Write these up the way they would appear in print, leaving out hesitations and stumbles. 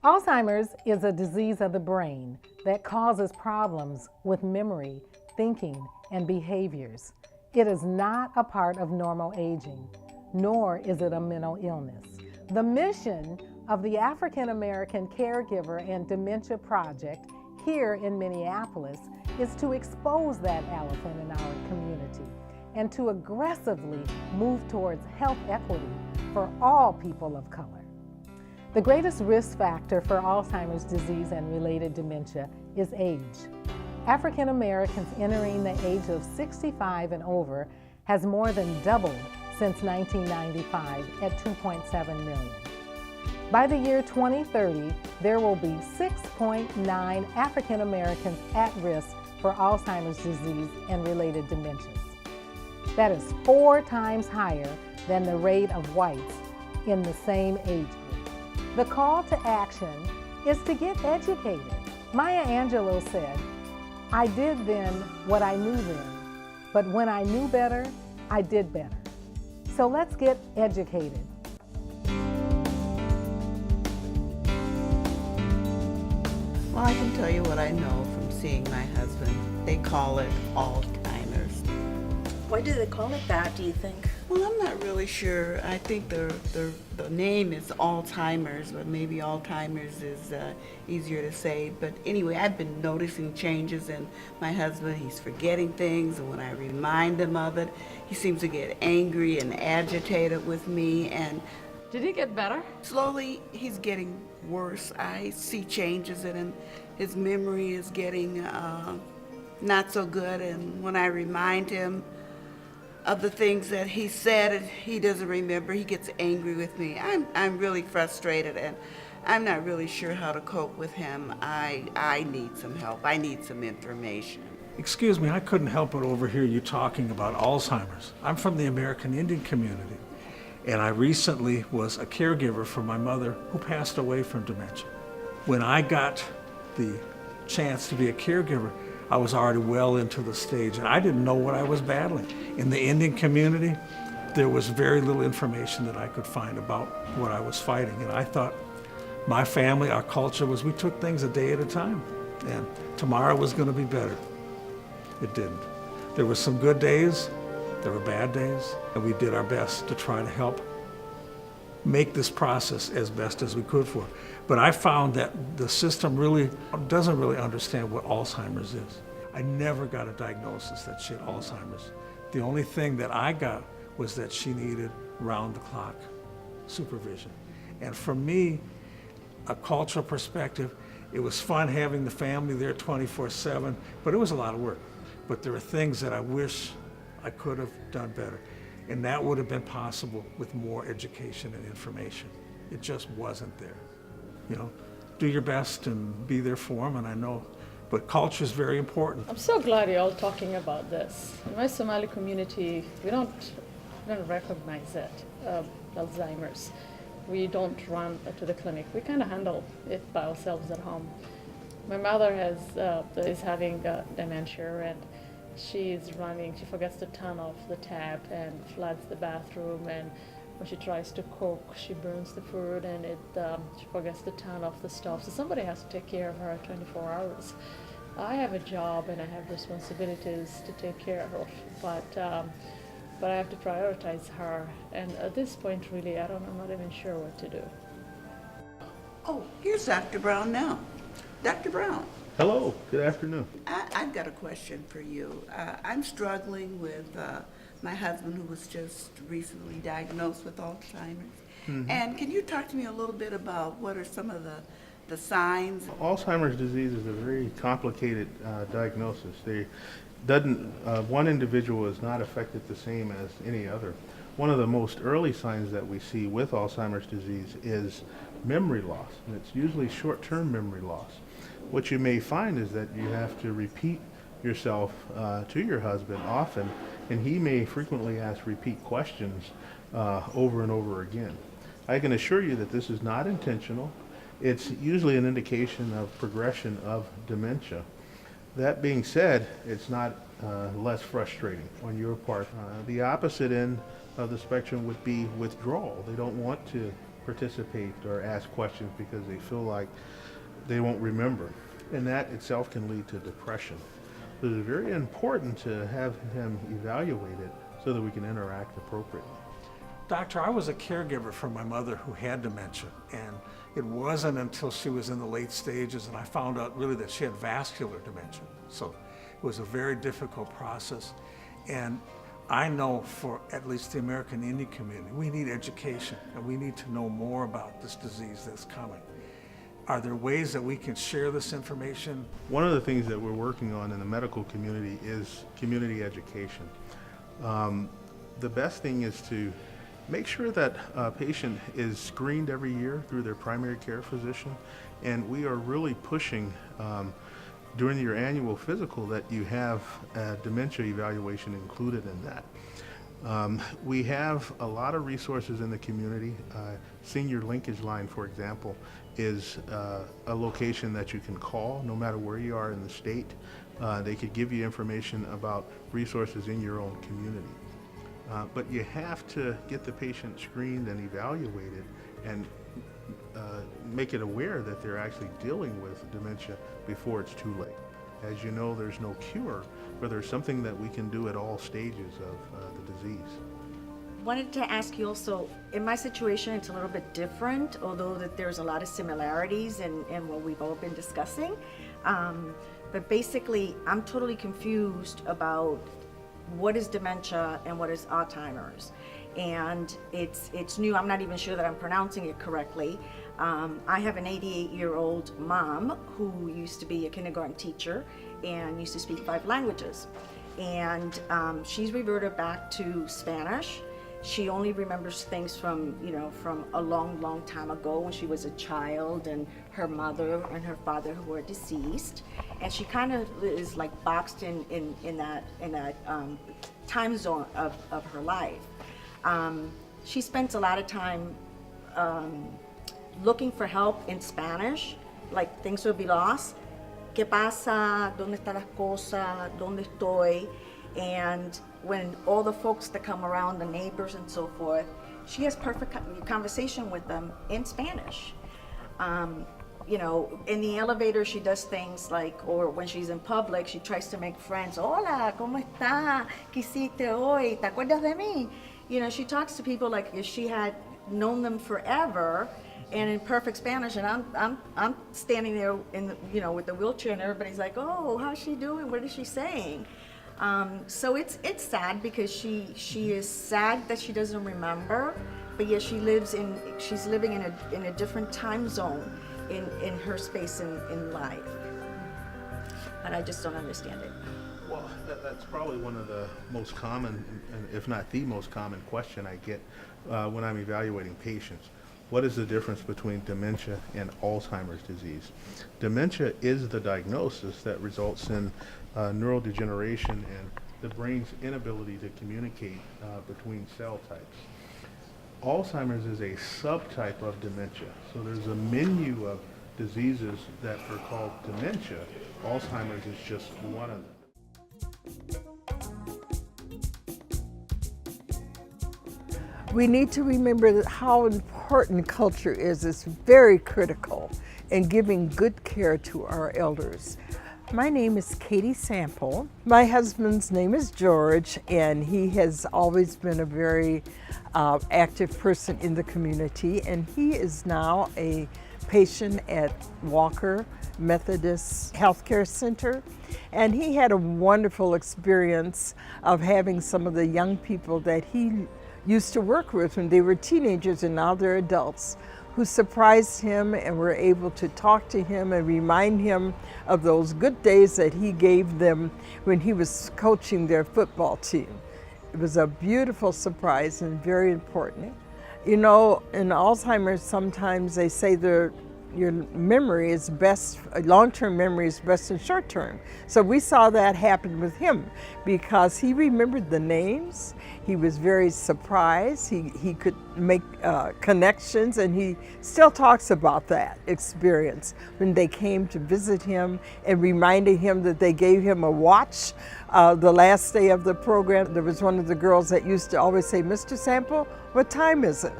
Alzheimer's is a disease of the brain that causes problems with memory, thinking, and behaviors. It is not a part of normal aging, nor is it a mental illness. The mission of the African American Caregiver and Dementia Project here in Minneapolis is to expose that elephant in our community and to aggressively move towards health equity for all people of color. The greatest risk factor for Alzheimer's disease and related dementia is age. African Americans entering the age of 65 and over has more than doubled since 1995 at 2.7 million. By the year 2030, there will be 6.9 African Americans at risk for Alzheimer's disease and related dementias. That is 4 times higher than the rate of whites in the same age group. The call to action is to get educated. Maya Angelou said, "I did then what I knew then, but when I knew better, I did better." So let's get educated. Well, I can tell you what I know from seeing my husband. They call it Alzheimer's. Why do they call it that, do you think? Well, I'm not really sure. I think the name is Alzheimer's, but maybe Alzheimer's is easier to say. But anyway, I've been noticing changes in my husband. He's forgetting things, and when I remind him of it, he seems to get angry and agitated with me. And did he get better? slowly, he's getting worse. I see changes in him. His memory is getting not so good, and when I remind him of the things that he said he doesn't remember, he gets angry with me. I'm really frustrated, and I'm not really sure how to cope with him. I need some help. I need some information. Excuse me, I couldn't help but overhear you talking about Alzheimer's. I'm from the American Indian community, and I recently was a caregiver for my mother who passed away from dementia. When I got the chance to be a caregiver, I was already well into the stage, and I didn't know what I was battling. In the Indian community, there was very little information that I could find about what I was fighting, and I thought my family, our culture was we took things a day at a time, and tomorrow was going to be better. It didn't. There were some good days, there were bad days, and we did our best to try to help make this process as best as we could for it. But I found that the system really doesn't really understand what Alzheimer's is. I never got a diagnosis that she had Alzheimer's. The only thing that I got was that she needed round-the-clock supervision. And for me, a cultural perspective, it was fun having the family there 24/7, but it was a lot of work. But there are things that I wish I could have done better. And that would have been possible with more education and information. It just wasn't there. You know, do your best and be there for them, and I know, but culture is very important. I'm so glad you're all talking about this. In my Somali community, we don't recognize it, Alzheimer's. We don't run to the clinic. We kind of handle it by ourselves at home. My mother is having dementia, and she forgets to turn off the tap and floods the bathroom, and when she tries to cook, she burns the food, and she forgets to turn off the stove. So somebody has to take care of her 24 hours. I have a job and I have responsibilities to take care of, but I have to prioritize her. And at this point, really, I'm not even sure what to do. Oh, here's Dr. Brown now. Dr. Brown. Hello, good afternoon. I've got a question for you. I'm struggling with my husband, who was just recently diagnosed with Alzheimer's. Mm-hmm. And can you talk to me a little bit about what are some of the signs? Alzheimer's disease is a very complicated diagnosis. One individual is not affected the same as any other. One of the most early signs that we see with Alzheimer's disease is memory loss, and it's usually short-term memory loss. What you may find is that you have to repeat yourself to your husband often, and he may frequently ask repeat questions over and over again. I can assure you that this is not intentional. It's usually an indication of progression of dementia. That being said, it's not less frustrating on your part. The opposite end of the spectrum would be withdrawal. They don't want to participate or ask questions because they feel like they won't remember. And that itself can lead to depression. So it's very important to have him evaluated so that we can interact appropriately. Doctor, I was a caregiver for my mother who had dementia, and it wasn't until she was in the late stages and I found out really that she had vascular dementia. So it was a very difficult process. And I know for at least the American Indian community, we need education and we need to know more about this disease that's coming. Are there ways that we can share this information? One of the things that we're working on in the medical community is community education. The best thing is to make sure that a patient is screened every year through their primary care physician, and we are really pushing during your annual physical that you have a dementia evaluation included in that. We have a lot of resources in the community. Senior Linkage Line, for example, is a location that you can call no matter where you are in the state. They could give you information about resources in your own community. But you have to get the patient screened and evaluated and make it aware that they're actually dealing with dementia before it's too late. As you know, there's no cure, but there's something that we can do at all stages of the disease. Wanted to ask you also, in my situation, it's a little bit different, although that there's a lot of similarities in what we've all been discussing. But basically, I'm totally confused about what is dementia and what is Alzheimer's. And it's new. I'm not even sure that I'm pronouncing it correctly. I have an 88-year-old mom who used to be a kindergarten teacher and used to speak 5 languages. And she's reverted back to Spanish. She only remembers things from a long, long time ago when she was a child, and her mother and her father who were deceased. And she kind of is like boxed in that time zone of her life. She spends a lot of time looking for help in Spanish, like things will be lost. ¿Qué pasa? ¿Dónde están las cosas? ¿Dónde estoy? And when all the folks that come around, the neighbors and so forth, she has perfect conversation with them in Spanish. In the elevator, she does things like, or when she's in public, she tries to make friends. Hola, ¿cómo está? ¿Qué hiciste hoy? ¿Te acuerdas de mí? She talks to people like if she had known them forever, and in perfect Spanish. And I'm standing there with the wheelchair, and everybody's like, oh, how's she doing? What is she saying? So it's sad because she is sad that she doesn't remember, but yet she's living in a different time zone in her space in life. But I just don't understand it. Well, that's probably one of the most common, if not the most common question I get when I'm evaluating patients. What is the difference between dementia and Alzheimer's disease? Dementia is the diagnosis that results in neurodegeneration and the brain's inability to communicate between cell types. Alzheimer's is a subtype of dementia. So there's a menu of diseases that are called dementia. Alzheimer's is just one of them. We need to remember that how important culture is. It's very critical in giving good care to our elders. My name is Katie Sample. My husband's name is George, and he has always been a very active person in the community, and he is now a patient at Walker Methodist Healthcare Center, and he had a wonderful experience of having some of the young people that he used to work with when they were teenagers and now they're adults, who surprised him and were able to talk to him and remind him of those good days that he gave them when he was coaching their football team. It was a beautiful surprise and very important. In Alzheimer's, sometimes they say they're your memory is best, long-term memory is best in short-term. So we saw that happen with him because he remembered the names. He was very surprised. He could make connections, and he still talks about that experience when they came to visit him and reminded him that they gave him a watch. The last day of the program, there was one of the girls that used to always say, "Mr. Sample, what time is it?"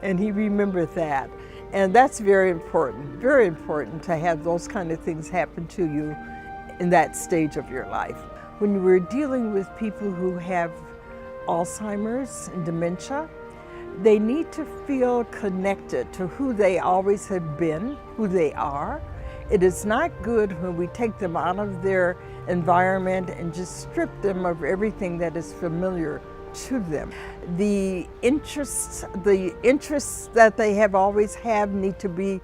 And he remembered that. And that's very important to have those kind of things happen to you in that stage of your life. When we're dealing with people who have Alzheimer's and dementia, they need to feel connected to who they always have been, who they are. It is not good when we take them out of their environment and just strip them of everything that is familiar to them. The interests that they have always have need to be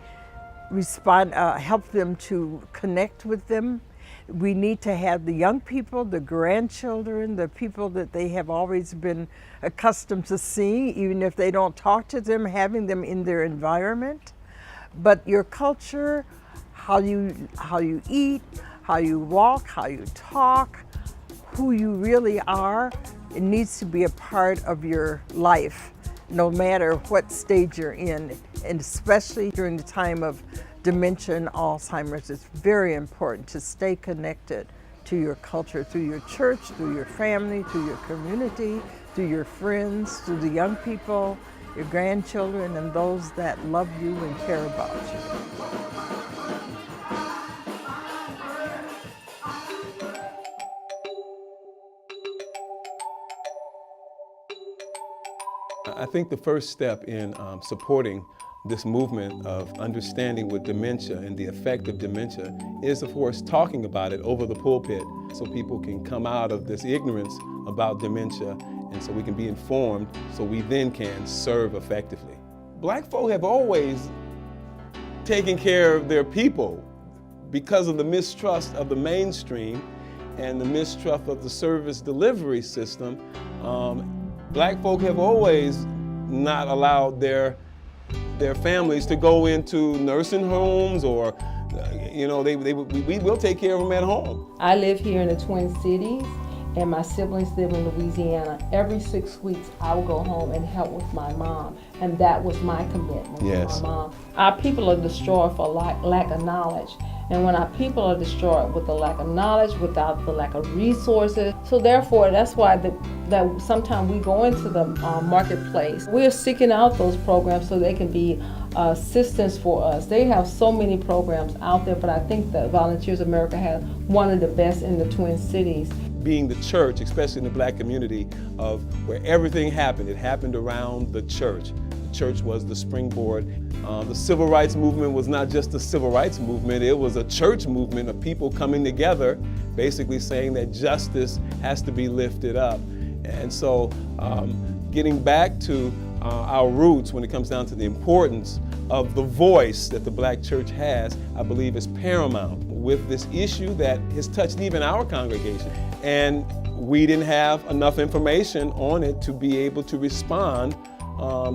help them to connect with them. We need to have the young people, the grandchildren, the people that they have always been accustomed to seeing, even if they don't talk to them, having them in their environment. But your culture, how you eat, how you walk, how you talk, who you really are, it needs to be a part of your life, no matter what stage you're in, and especially during the time of dementia and Alzheimer's. It's very important to stay connected to your culture, through your church, through your family, through your community, through your friends, through the young people, your grandchildren, and those that love you and care about you. I think the first step in supporting this movement of understanding with dementia and the effect of dementia is, of course, talking about it over the pulpit so people can come out of this ignorance about dementia and so we can be informed so we then can serve effectively. Black folk have always taken care of their people because of the mistrust of the mainstream and the mistrust of the service delivery system. Black folk have always not allowed their families to go into nursing homes or, we will take care of them at home. I live here in the Twin Cities and my siblings live in Louisiana. Every 6 weeks I will go home and help with my mom, and that was my commitment to my mom. Our people are destroyed for lack of knowledge. And when our people are destroyed with the lack of knowledge, without the lack of resources, so therefore that's why that sometimes we go into the marketplace. We're seeking out those programs so they can be assistance for us. They have so many programs out there, but I think that Volunteers America has one of the best in the Twin Cities. Being the church, especially in the Black community, of where everything happened, it happened around the church. The church was the springboard. The civil rights movement was not just a civil rights movement, it was a church movement of people coming together, basically saying that justice has to be lifted up. And so getting back to our roots when it comes down to the importance of the voice that the Black church has, I believe is paramount with this issue that has touched even our congregation. And we didn't have enough information on it to be able to respond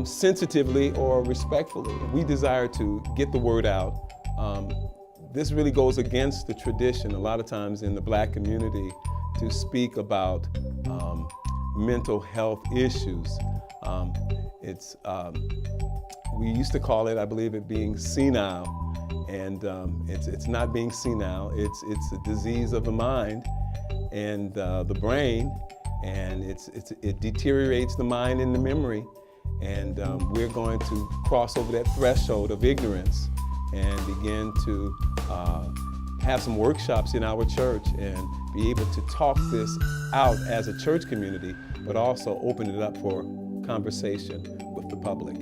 sensitively or respectfully. We desire to get the word out. This really goes against the tradition a lot of times in the Black community to speak about mental health issues. We used to call it, I believe, it being senile, and it's not being senile. It's a disease of the mind and the brain, and it deteriorates the mind and the memory. And we're going to cross over that threshold of ignorance and begin to have some workshops in our church and be able to talk this out as a church community, but also open it up for conversation with the public.